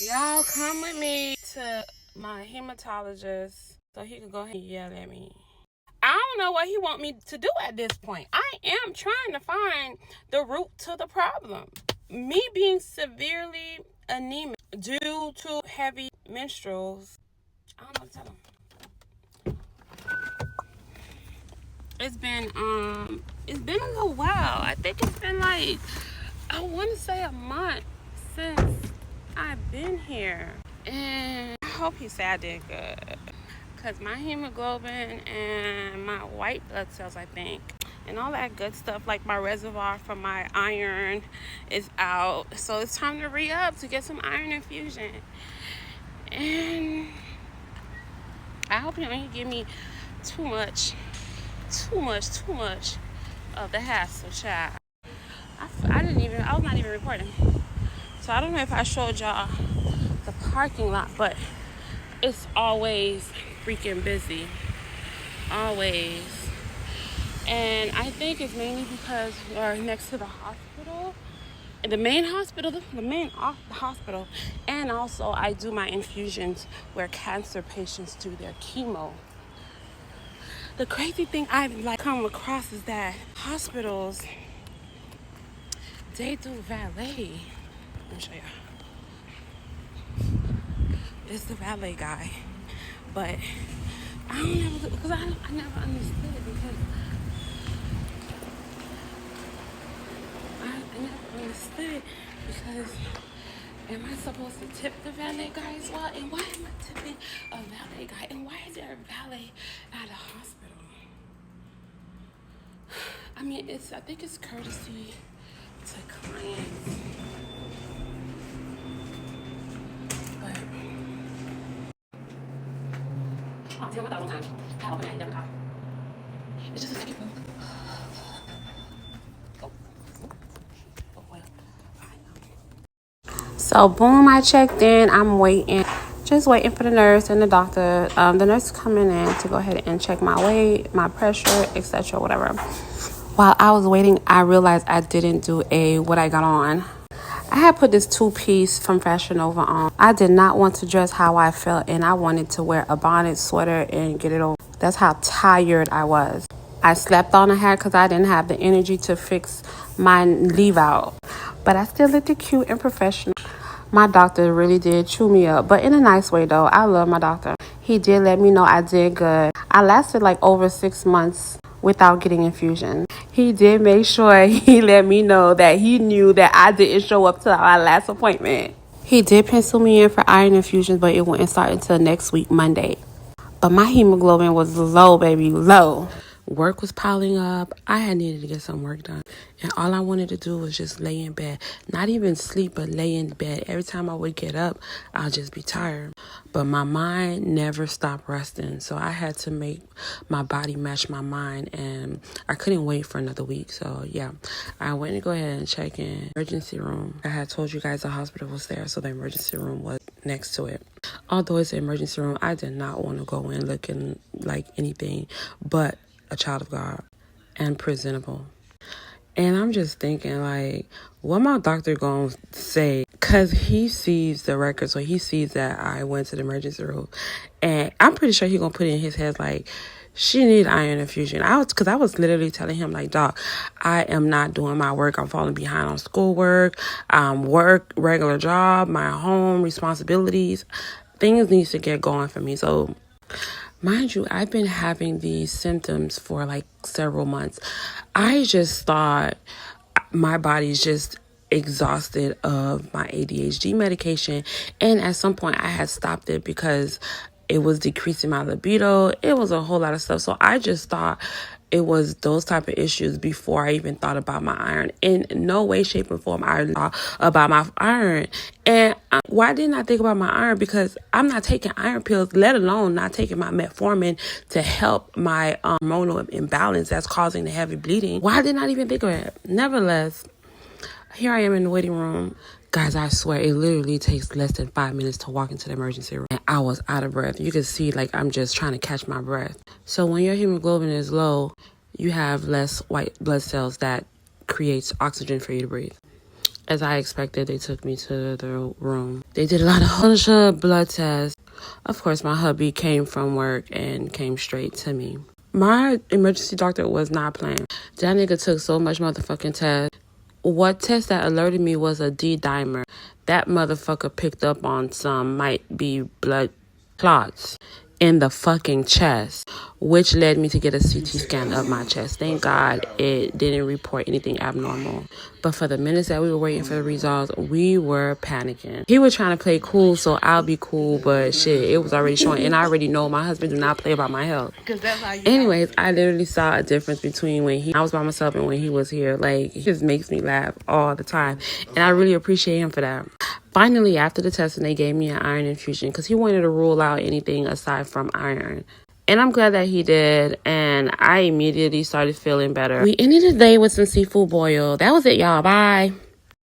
Y'all come with me to my hematologist so he can go ahead and yell at me. I don't know what he want me to do at this point. I am trying to find the root to the problem. Me being severely anemic due to heavy menstruals. I don't know what to tell him. It's been a little while. I think it's been like, I want to say a month since I've been here. And I hope he said I did good. Because my hemoglobin and my white blood cells, I think, and all that good stuff, like my reservoir for my iron is out. So it's time to re-up to get some iron infusion. And I hope you don't give me too much of the hassle, child. I was not even recording. So I don't know if I showed y'all the parking lot, but it's always freaking busy. Always. And I think it's mainly because we're next to the hospital. The main hospital, and also I do my infusions where cancer patients do their chemo. The crazy thing I've come across is that hospitals, they do valet. Let me show you. It's the valet guy, but I never understood it because am I supposed to tip the valet guy as well? And why am I tipping a valet guy? And why is there a valet at a hospital? I mean, I think it's courtesy to clients. But I'll deal with that one time. I open it and never got. It's just a second move. So boom, I checked in. I'm waiting, just waiting for the nurse and the doctor. The nurse is coming in to go ahead and check my weight, my pressure, etc., whatever. While I was waiting, I realized I didn't do what I got on. I had put this two-piece from Fashion Nova on. I did not want to dress how I felt, and I wanted to wear a bonnet, sweater, and get it over. That's how tired I was. I slept on a hat because I didn't have the energy to fix my leave out. But I still looked cute and professional. My doctor really did chew me up, but in a nice way though. I love my doctor. He did let me know I did good. I lasted like over 6 months without getting infusion. He did make sure he let me know that he knew that I didn't show up to my last appointment. He did pencil me in for iron infusions, but it wouldn't start until next week, Monday. But my hemoglobin was low, baby, low. Work was piling up. I had needed to get some work done. And all I wanted to do was just lay in bed. Not even sleep, but lay in bed. Every time I would get up, I'll just be tired. But my mind never stopped resting. So I had to make my body match my mind. And I couldn't wait for another week. So yeah, I went to go ahead and check in emergency room. I had told you guys the hospital was there. So the emergency room was next to it. Although it's an emergency room, I did not want to go in looking like anything but a child of God and presentable. And I'm just thinking, like, what my doctor gonna say? Because he sees the record, so he sees that I went to the emergency room. And I'm pretty sure he gonna put it in his head, like, she need iron infusion. I was literally telling him, like, doc, I am not doing my work. I'm falling behind on schoolwork, regular job, my home responsibilities. Things needs to get going for me. So, mind you, I've been having these symptoms for like several months. I just thought my body's just exhausted of my ADHD medication. And at some point I had stopped it because it was decreasing my libido. It was a whole lot of stuff. So I just thought it was those type of issues before I even thought about my iron. In no way, shape, or form I thought about my iron. And why didn't I think about my iron? Because I'm not taking iron pills, let alone not taking my metformin to help my hormonal imbalance that's causing the heavy bleeding. Why didn't I even think of it? Nevertheless, here I am in the waiting room. Guys, I swear it literally takes less than 5 minutes to walk into the emergency room. And I was out of breath. You can see like I'm just trying to catch my breath. So when your hemoglobin is low, you have less white blood cells that creates oxygen for you to breathe. As I expected, they took me to the room. They did a bunch of blood tests. Of course, my hubby came from work and came straight to me. My emergency doctor was not playing. That nigga took so much motherfucking test. What test that alerted me was a D-dimer. That motherfucker picked up on some might be blood clots in the fucking chest, which led me to get a CT scan of my chest. Thank God it didn't report anything abnormal. But for the minutes that we were waiting for the results, we were panicking. He was trying to play cool, so I'll be cool, but shit, it was already showing. And I already know my husband do not play about my health. Anyways, I literally saw a difference between when I was by myself and when he was here. Like, he just makes me laugh all the time. And I really appreciate him for that. Finally, after the testing, they gave me an iron infusion because he wanted to rule out anything aside from iron. And I'm glad that he did, and I immediately started feeling better. We ended the day with some seafood boil. That was it, y'all. Bye.